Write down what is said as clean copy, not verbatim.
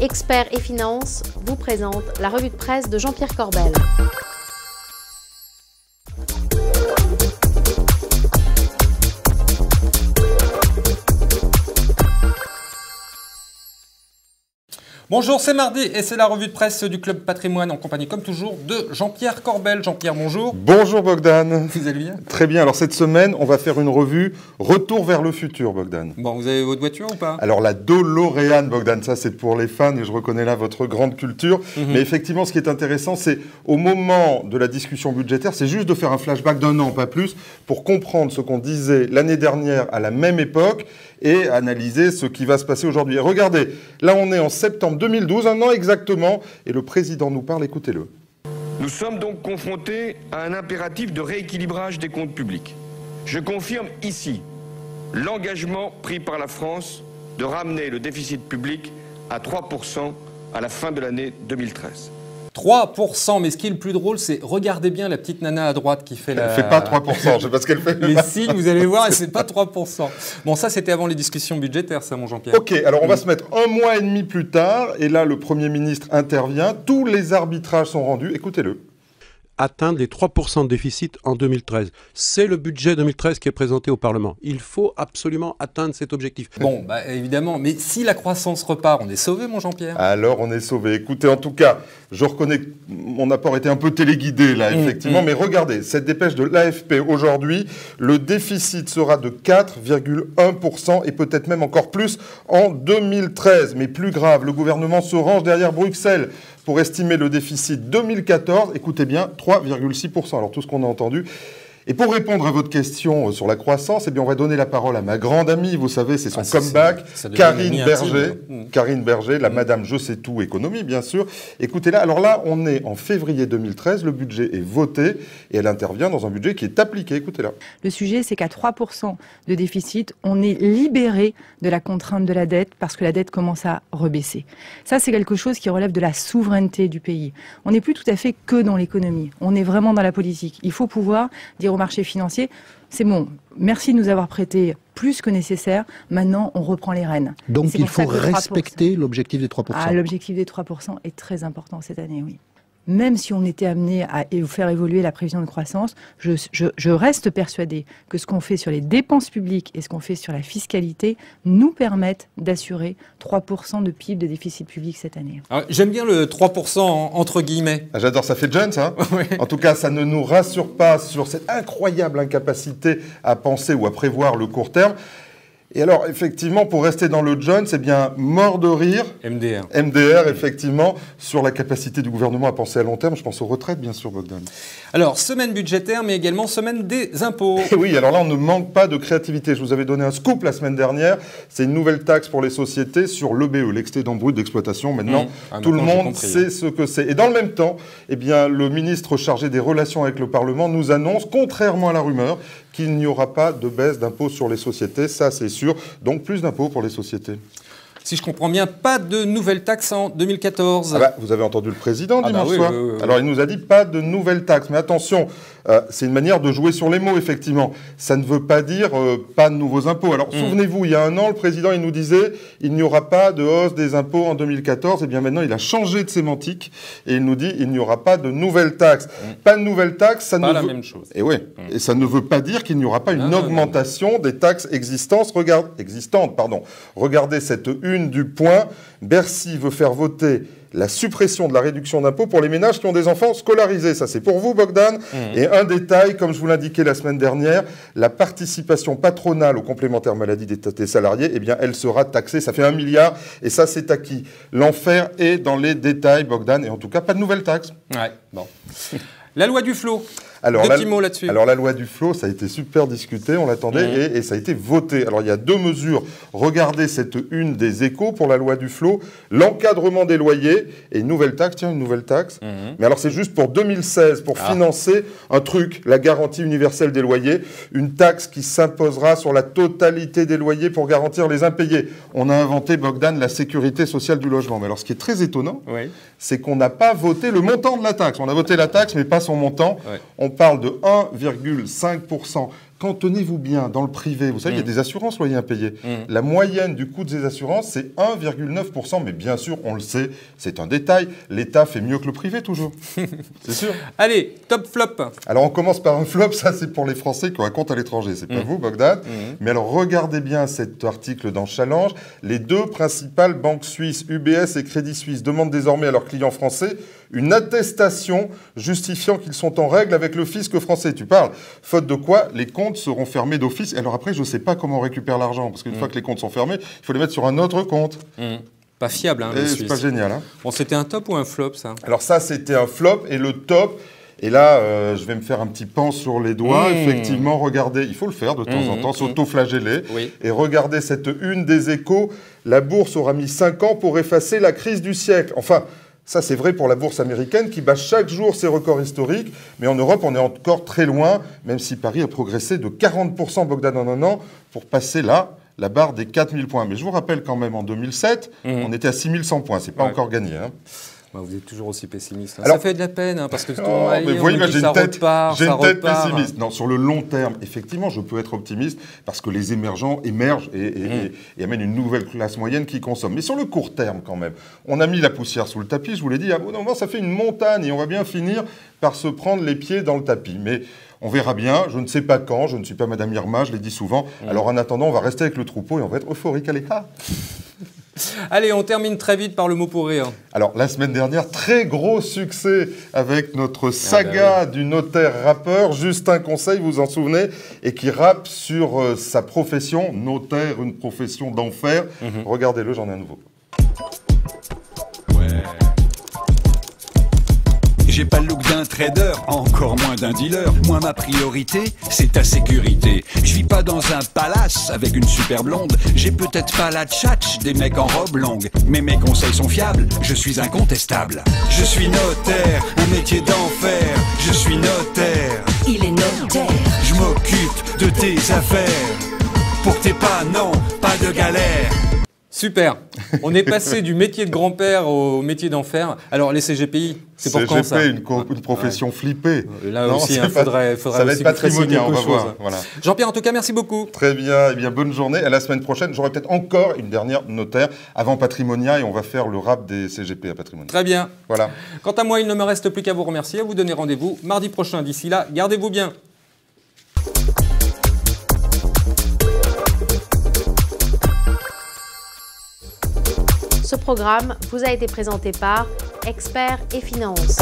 Experts et Finances vous présente la revue de presse de Jean-Pierre Corbel. Bonjour, c'est mardi et c'est la revue de presse du Club Patrimoine en compagnie, comme toujours, de Jean-Pierre Corbel. Jean-Pierre, bonjour. Bonjour Bogdan. Vous allez bien? Très bien. Alors cette semaine, on va faire une revue Retour vers le futur, Bogdan. Bon, vous avez votre voiture ou pas? Alors la DeLorean, Bogdan, ça c'est pour les fans et je reconnais là votre grande culture. Mais effectivement, ce qui est intéressant, c'est au moment de la discussion budgétaire, c'est juste de faire un flashback d'un an, pas plus, pour comprendre ce qu'on disait l'année dernière à la même époque et analyser ce qui va se passer aujourd'hui. Et regardez, là on est en septembre 2012, un an exactement, et le président nous parle, écoutez-le. Nous sommes donc confrontés à un impératif de rééquilibrage des comptes publics. Je confirme ici l'engagement pris par la France de ramener le déficit public à 3% à la fin de l'année 2013. 3%, mais ce qui est le plus drôle, c'est regardez bien la petite nana à droite qui fait la... Elle fait pas 3%, je sais pas ce qu'elle fait. Les signes, vous allez voir, et c'est pas 3%. Bon, ça c'était avant les discussions budgétaires, ça, mon Jean-Pierre. Ok, alors on va se mettre un mois et demi plus tard, et là le Premier ministre intervient, tous les arbitrages sont rendus, écoutez-le. Atteindre les 3% de déficit en 2013. C'est le budget 2013 qui est présenté au Parlement. Il faut absolument atteindre cet objectif. Bon, bah, évidemment, mais si la croissance repart, on est sauvé, mon Jean-Pierre? Alors on est sauvé. Écoutez, en tout cas, je reconnais que mon apport était un peu téléguidé là, effectivement, mais regardez, cette dépêche de l'AFP aujourd'hui, le déficit sera de 4,1% et peut-être même encore plus en 2013. Mais plus grave, le gouvernement se range derrière Bruxelles pour estimer le déficit 2014, écoutez bien, 3,6%. Alors tout ce qu'on a entendu. Et pour répondre à votre question sur la croissance, eh bien, on va donner la parole à ma grande amie, vous savez, c'est son comeback, Karine Berger. Karine Berger, la Madame Je sais tout économie, bien sûr. Écoutez-la, alors là, on est en février 2013, le budget est voté et elle intervient dans un budget qui est appliqué. Écoutez-la. Le sujet, c'est qu'à 3% de déficit, on est libéré de la contrainte de la dette parce que la dette commence à rebaisser. Ça, c'est quelque chose qui relève de la souveraineté du pays. On n'est plus tout à fait que dans l'économie, on est vraiment dans la politique. Il faut pouvoir dire au marché financier, c'est bon, merci de nous avoir prêté plus que nécessaire, maintenant on reprend les rênes. Donc il faut respecter l'objectif des 3%. Ah, l'objectif des 3% est très important cette année, oui. Même si on était amené à faire évoluer la prévision de croissance, je reste persuadée que ce qu'on fait sur les dépenses publiques et ce qu'on fait sur la fiscalité nous permettent d'assurer 3% de PIB de déficit public cette année. J'aime bien le 3% entre guillemets. Ah, j'adore, ça fait jeune ça. Oui. En tout cas, ça ne nous rassure pas sur cette incroyable incapacité à penser ou à prévoir le court terme. Et alors, effectivement, pour rester dans le John, c'est bien mort de rire. MDR. MDR, effectivement, sur la capacité du gouvernement à penser à long terme. Je pense aux retraites, bien sûr, Bogdan. Alors, semaine budgétaire, mais également semaine des impôts. Et oui, alors là, on ne manque pas de créativité. Je vous avais donné un scoop la semaine dernière. C'est une nouvelle taxe pour les sociétés sur l'EBE, l'excédent brut d'exploitation. Maintenant, tout le monde sait ce que c'est. Et dans le même temps, eh bien, le ministre chargé des relations avec le Parlement nous annonce, contrairement à la rumeur, qu'il n'y aura pas de baisse d'impôts sur les sociétés. Ça, c'est sûr. Donc, plus d'impôts pour les sociétés. Si je comprends bien, pas de nouvelles taxes en 2014. Ah bah, vous avez entendu le président dimanche soir. Oui. Alors, il nous a dit pas de nouvelles taxes. Mais attention, c'est une manière de jouer sur les mots, effectivement. Ça ne veut pas dire pas de nouveaux impôts. Alors, souvenez-vous, il y a un an, le président, il nous disait il n'y aura pas de hausse des impôts en 2014. Eh bien, maintenant, il a changé de sémantique et il nous dit il n'y aura pas de nouvelles taxes. Pas de nouvelles taxes, ça pas ne la veut... même chose. Et oui. Et ça ne veut pas dire qu'il n'y aura pas une augmentation des taxes existantes. Regardez cette une du Point. Bercy veut faire voter la suppression de la réduction d'impôt pour les ménages qui ont des enfants scolarisés. Ça, c'est pour vous, Bogdan. Et un détail, comme je vous l'indiquais la semaine dernière, la participation patronale au complémentaire maladie des salariés, eh bien, elle sera taxée. Ça fait 1 milliard et ça, c'est acquis. L'enfer est dans les détails, Bogdan, et en tout cas, pas de nouvelles taxes. Ouais, bon. La loi du flot. Alors, Deux petits mots là-dessus. Alors la loi du flot, ça a été super discuté, on l'attendait, et ça a été voté. Alors il y a 2 mesures. Regardez cette une des Échos pour la loi du flot, l'encadrement des loyers et une nouvelle taxe. Tiens, une nouvelle taxe. Mais alors c'est juste pour 2016, pour financer un truc, la garantie universelle des loyers, une taxe qui s'imposera sur la totalité des loyers pour garantir les impayés. On a inventé, Bogdan, la sécurité sociale du logement. Mais alors ce qui est très étonnant, c'est qu'on n'a pas voté le montant de la taxe. On a voté la taxe, mais pas son montant. On parle de 1,5% quand, tenez-vous bien, dans le privé, vous savez, il y a des assurances loyers impayés. La moyenne du coût des assurances, c'est 1,9%. Mais bien sûr, on le sait, c'est un détail. L'État fait mieux que le privé, toujours. C'est sûr. Allez, top flop. Alors, on commence par un flop. Ça, c'est pour les Français qui ont un compte à l'étranger. C'est pas vous, Bogdan. Mais alors, regardez bien cet article dans Challenge. Les deux principales banques suisses, UBS et Crédit Suisse, demandent désormais à leurs clients français une attestation justifiant qu'ils sont en règle avec le fisc français. Tu parles. Faute de quoi, les comptes seront fermés d'office. Alors après, je ne sais pas comment on récupère l'argent, parce qu'une fois que les comptes sont fermés, il faut les mettre sur un autre compte. Pas fiable, hein, c'est pas génial. Hein. Bon, c'était un top ou un flop, ça? Alors ça, c'était un flop, et le top... Et là, je vais me faire un petit pan sur les doigts. Effectivement, regardez, il faut le faire de temps en temps, s'auto-flageller. Et regardez cette une des Échos. La bourse aura mis 5 ans pour effacer la crise du siècle. Enfin, ça c'est vrai pour la bourse américaine qui bat chaque jour ses records historiques. Mais en Europe, on est encore très loin, même si Paris a progressé de 40%, Bogdan, en un an, pour passer là la barre des 4000 points. Mais je vous rappelle quand même, en 2007, on était à 6100 points. C'est pas encore gagné. Hein. Vous êtes toujours aussi pessimiste. Hein. Alors, ça fait de la peine, hein, parce que mais vous voyez, j'ai une tête pessimiste. Non, sur le long terme, effectivement, je peux être optimiste parce que les émergents émergent et amènent une nouvelle classe moyenne qui consomme. Mais sur le court terme, quand même, on a mis la poussière sous le tapis. Je vous l'ai dit, à un moment, ça fait une montagne et on va bien finir par se prendre les pieds dans le tapis. Mais on verra bien. Je ne sais pas quand. Je ne suis pas Madame Irma, je l'ai dit souvent. Alors, en attendant, on va rester avec le troupeau et on va être euphorique. Allez, Allez, on termine très vite par le mot pour rire. Alors, la semaine dernière, très gros succès avec notre saga du notaire rappeur, Justin Conseil, vous en souvenez, et qui rappe sur sa profession, notaire, une profession d'enfer. Regardez-le, j'en ai un nouveau. J'ai pas le look d'un trader, encore moins d'un dealer. Moi, ma priorité, c'est ta sécurité. Je vis pas dans un palace avec une super blonde. J'ai peut-être pas la tchatch des mecs en robe longue. Mais mes conseils sont fiables, je suis incontestable. Je suis notaire, un métier d'enfer. Je suis notaire, il est notaire. Je m'occupe de tes affaires. Pour tes pas, non, pas de galère. Super. On est passé du métier de grand-père au métier d'enfer. Alors, les CGPI, c'est pour quand ça? une profession flippée. Là non, aussi, il faudrait ça va aussi être patrimonial, on va voir. Voilà. Jean-Pierre, en tout cas, merci beaucoup. Très bien. Eh bien, bonne journée. À la semaine prochaine, j'aurai peut-être encore une dernière notaire avant Patrimonia et on va faire le rap des CGP à Patrimonia. Très bien. Voilà. Quant à moi, il ne me reste plus qu'à vous remercier, à vous donner rendez-vous mardi prochain. D'ici là, gardez-vous bien. Ce programme vous a été présenté par Experts et Finances.